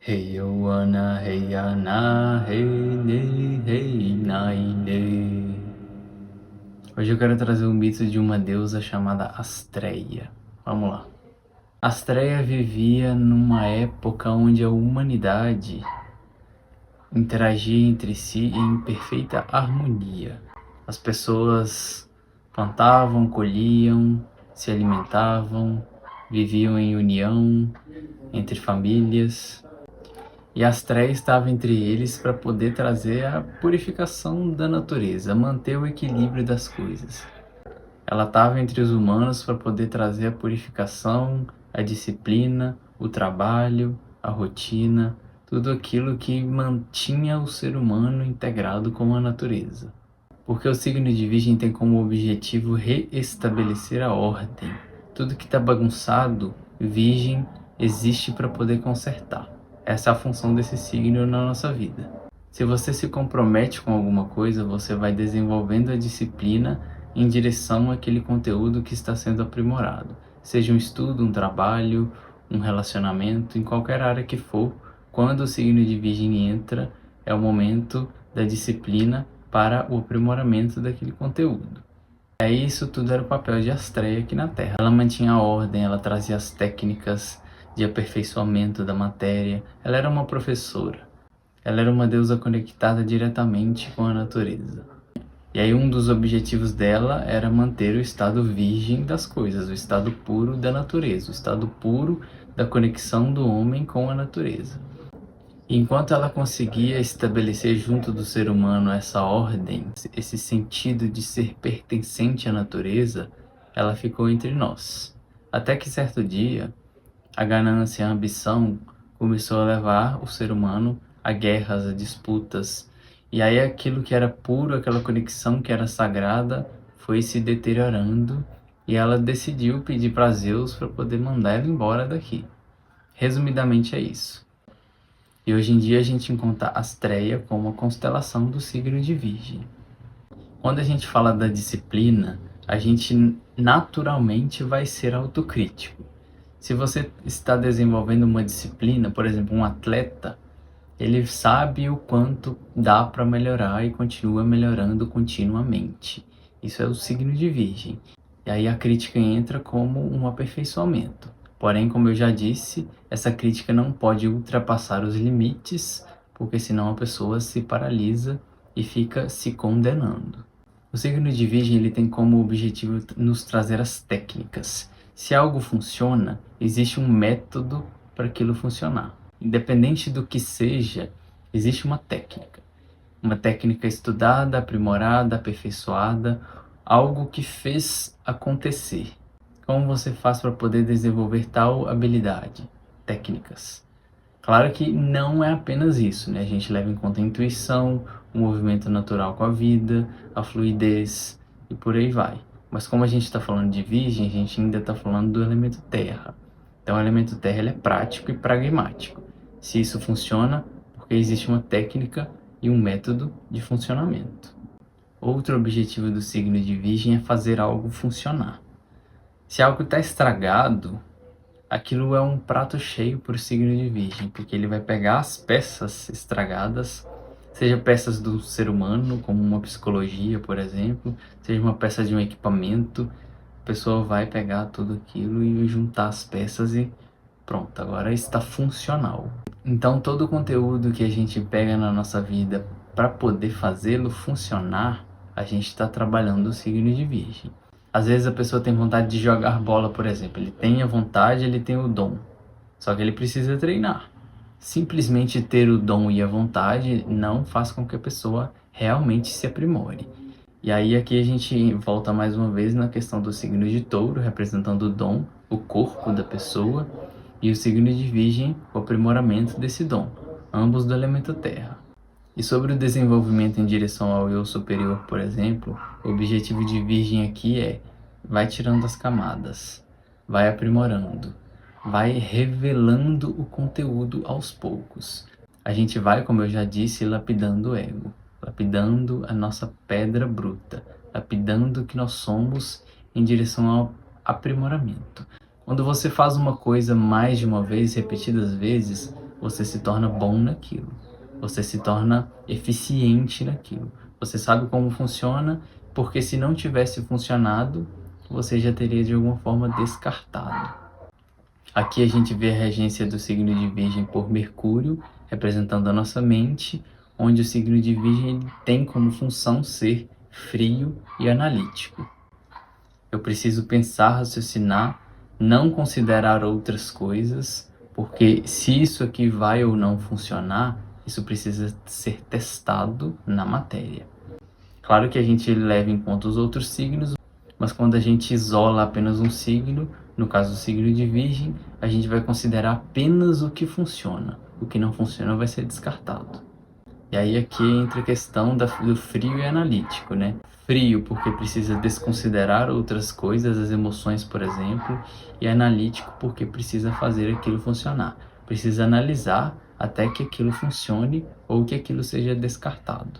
Hey Yoana, hey Ana, hey ne, hey naine. Hoje eu quero trazer o mito de uma deusa chamada Astreia. Vamos lá. Astreia vivia numa época onde a humanidade interagia entre si em perfeita harmonia. As pessoas plantavam, colhiam, se alimentavam, viviam em união entre famílias. E Astréia estava entre eles para poder trazer a purificação da natureza, manter o equilíbrio das coisas. Ela estava entre os humanos para poder trazer a purificação, a disciplina, o trabalho, a rotina, tudo aquilo que mantinha o ser humano integrado com a natureza. Porque o signo de Virgem tem como objetivo reestabelecer a ordem. Tudo que está bagunçado, Virgem existe para poder consertar. Essa é a função desse signo na nossa vida. Se você se compromete com alguma coisa, você vai desenvolvendo a disciplina em direção àquele conteúdo que está sendo aprimorado. Seja um estudo, um trabalho, um relacionamento, em qualquer área que for, quando o signo de Virgem entra, é o momento da disciplina para o aprimoramento daquele conteúdo. E aí isso tudo era o papel de Astreia aqui na Terra. Ela mantinha a ordem, ela trazia as técnicas de aperfeiçoamento da matéria. Ela era uma professora. Ela era uma deusa conectada diretamente com a natureza. E aí um dos objetivos dela era manter o estado virgem das coisas, o estado puro da natureza, o estado puro da conexão do homem com a natureza. E enquanto ela conseguia estabelecer junto do ser humano essa ordem, esse sentido de ser pertencente à natureza, ela ficou entre nós. Até que certo dia, a ganância, a ambição começou a levar o ser humano a guerras, a disputas. E aí aquilo que era puro, aquela conexão que era sagrada, foi se deteriorando e ela decidiu pedir para Zeus para poder mandar ela embora daqui. Resumidamente é isso. E hoje em dia a gente encontra Astreia como a constelação do signo de Virgem. Quando a gente fala da disciplina, a gente naturalmente vai ser autocrítico. Se você está desenvolvendo uma disciplina, por exemplo, um atleta, ele sabe o quanto dá para melhorar e continua melhorando continuamente. Isso é o signo de Virgem. E aí a crítica entra como um aperfeiçoamento. Porém, como eu já disse, essa crítica não pode ultrapassar os limites, porque senão a pessoa se paralisa e fica se condenando. O signo de Virgem ele tem como objetivo nos trazer as técnicas. Se algo funciona, existe um método para aquilo funcionar. Independente do que seja, existe uma técnica. Uma técnica estudada, aprimorada, aperfeiçoada, algo que fez acontecer. Como você faz para poder desenvolver tal habilidade? Técnicas. Claro que não é apenas isso, né? A gente leva em conta a intuição, o movimento natural com a vida, a fluidez e por aí vai. Mas como a gente está falando de Virgem, a gente ainda está falando do elemento terra. Então o elemento terra ele é prático e pragmático. Se isso funciona, porque existe uma técnica e um método de funcionamento. Outro objetivo do signo de Virgem é fazer algo funcionar. Se algo está estragado, aquilo é um prato cheio para o signo de Virgem, porque ele vai pegar as peças estragadas, seja peças do ser humano, como uma psicologia, por exemplo, seja uma peça de um equipamento, a pessoa vai pegar tudo aquilo e juntar as peças e pronto, agora está funcional. Então todo o conteúdo que a gente pega na nossa vida para poder fazê-lo funcionar, a gente está trabalhando o signo de Virgem. Às vezes a pessoa tem vontade de jogar bola, por exemplo. Ele tem a vontade, ele tem o dom. Só que ele precisa treinar. Simplesmente ter o dom e a vontade não faz com que a pessoa realmente se aprimore. E aí aqui a gente volta mais uma vez na questão do signo de Touro, representando o dom, o corpo da pessoa, e o signo de Virgem, o aprimoramento desse dom, ambos do elemento terra. E sobre o desenvolvimento em direção ao eu superior, por exemplo, o objetivo de Virgem aqui é: vai tirando as camadas, vai aprimorando, vai revelando o conteúdo aos poucos. A gente vai, como eu já disse, lapidando o ego, lapidando a nossa pedra bruta, lapidando o que nós somos em direção ao aprimoramento. Quando você faz uma coisa mais de uma vez, repetidas vezes, você se torna bom naquilo. Você se torna eficiente naquilo. Você sabe como funciona, porque se não tivesse funcionado, você já teria de alguma forma descartado. Aqui a gente vê a regência do signo de Virgem por Mercúrio, representando a nossa mente, onde o signo de Virgem tem como função ser frio e analítico. Eu preciso pensar, raciocinar, não considerar outras coisas, porque se isso aqui vai ou não funcionar, isso precisa ser testado na matéria. Claro que a gente leva em conta os outros signos, mas quando a gente isola apenas um signo, no caso o signo de Virgem, a gente vai considerar apenas o que funciona. O que não funciona vai ser descartado. E aí aqui entra a questão do frio e analítico, né? Frio porque precisa desconsiderar outras coisas, as emoções, por exemplo, e analítico porque precisa fazer aquilo funcionar. Precisa analisar até que aquilo funcione ou que aquilo seja descartado.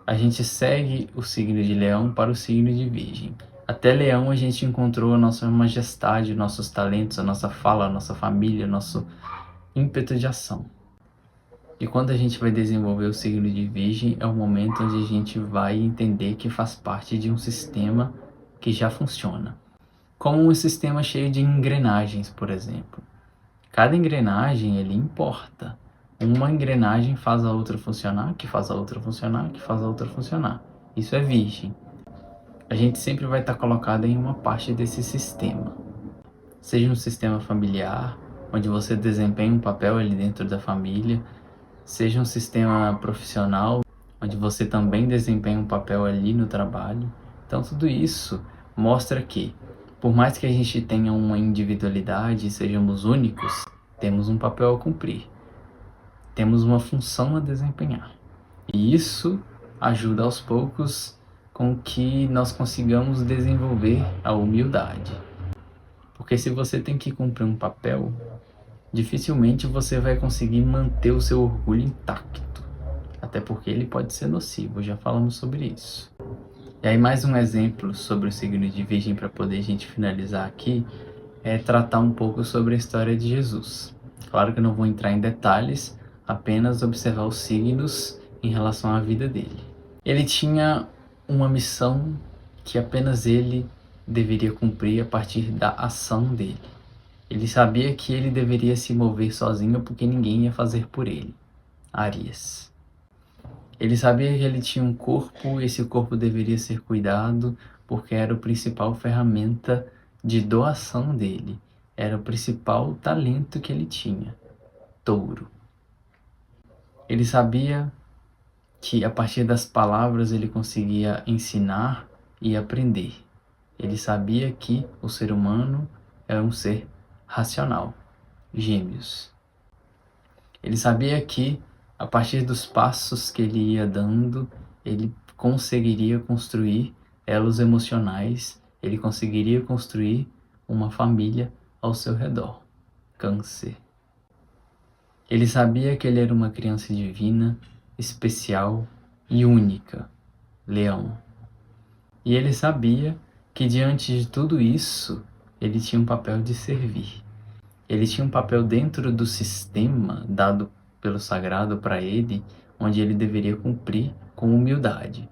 A gente segue o signo de Leão para o signo de Virgem. Até Leão a gente encontrou a nossa majestade, nossos talentos, a nossa fala, a nossa família, nosso ímpeto de ação. E quando a gente vai desenvolver o signo de Virgem, é o momento onde a gente vai entender que faz parte de um sistema que já funciona. Como um sistema cheio de engrenagens, por exemplo. Cada engrenagem, ele importa. Uma engrenagem faz a outra funcionar, que faz a outra funcionar, que faz a outra funcionar. Isso é Virgem. A gente sempre vai estar colocado em uma parte desse sistema. Seja um sistema familiar, onde você desempenha um papel ali dentro da família, seja um sistema profissional, onde você também desempenha um papel ali no trabalho. Então tudo isso mostra que, por mais que a gente tenha uma individualidade e sejamos únicos, temos um papel a cumprir, temos uma função a desempenhar. E isso ajuda aos poucos com que nós consigamos desenvolver a humildade. Porque se você tem que cumprir um papel, dificilmente você vai conseguir manter o seu orgulho intacto, até porque ele pode ser nocivo, já falamos sobre isso. E aí mais um exemplo sobre o signo de Virgem para poder a gente finalizar aqui, é tratar um pouco sobre a história de Jesus. Claro que eu não vou entrar em detalhes, apenas observar os signos em relação à vida dele. Ele tinha uma missão que apenas ele deveria cumprir a partir da ação dele. Ele sabia que ele deveria se mover sozinho porque ninguém ia fazer por ele. Áries. Ele sabia que ele tinha um corpo e esse corpo deveria ser cuidado porque era o principal ferramenta de doação dele. Era o principal talento que ele tinha. Touro. Ele sabia que a partir das palavras ele conseguia ensinar e aprender. Ele sabia que o ser humano é um ser racional. Gêmeos. Ele sabia que, a partir dos passos que ele ia dando, ele conseguiria construir elos emocionais, ele conseguiria construir uma família ao seu redor. Câncer. Ele sabia que ele era uma criança divina, especial e única. Leão. E ele sabia que diante de tudo isso, ele tinha um papel de servir. Ele tinha um papel dentro do sistema dado pelo sagrado para ele, onde ele deveria cumprir com humildade.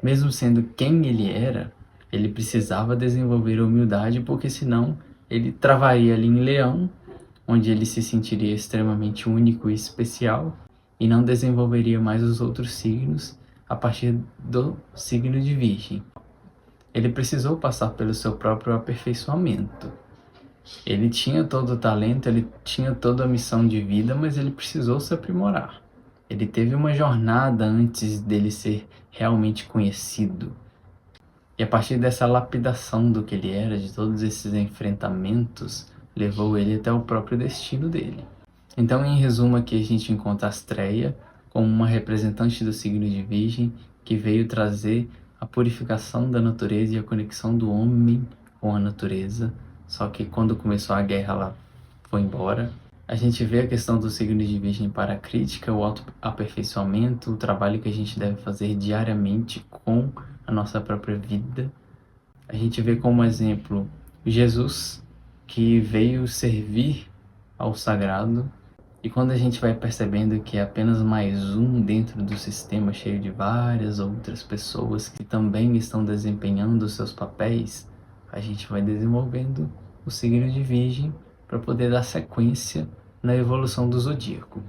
Mesmo sendo quem ele era, ele precisava desenvolver a humildade, porque senão ele travaria ali em Leão, onde ele se sentiria extremamente único e especial, e não desenvolveria mais os outros signos a partir do signo de Virgem. Ele precisou passar pelo seu próprio aperfeiçoamento. Ele tinha todo o talento, ele tinha toda a missão de vida, mas ele precisou se aprimorar. Ele teve uma jornada antes dele ser realmente conhecido. E a partir dessa lapidação do que ele era, de todos esses enfrentamentos, levou ele até o próprio destino dele. Então, em resumo, aqui a gente encontra Astreia como uma representante do signo de Virgem que veio trazer a purificação da natureza e a conexão do homem com a natureza. Só que quando começou a guerra, ela foi embora. A gente vê a questão do signo de Virgem para a crítica, o autoaperfeiçoamento, o trabalho que a gente deve fazer diariamente com a nossa própria vida. A gente vê como exemplo Jesus, que veio servir ao sagrado, E quando a gente vai percebendo que é apenas mais um dentro do sistema cheio de várias outras pessoas que também estão desempenhando seus papéis, a gente vai desenvolvendo o signo de Virgem para poder dar sequência na evolução do zodíaco.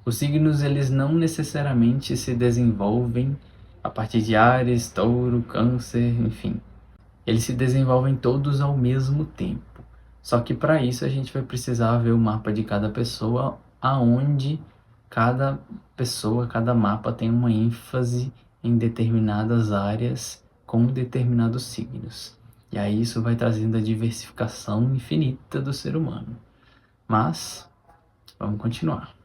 Os signos, eles não necessariamente se desenvolvem a partir de Áries, Touro, Câncer, enfim. Eles se desenvolvem todos ao mesmo tempo. Só que para isso a gente vai precisar ver o mapa de cada pessoa, aonde cada pessoa, cada mapa tem uma ênfase em determinadas áreas com determinados signos. E aí isso vai trazendo a diversificação infinita do ser humano. Mas, vamos continuar.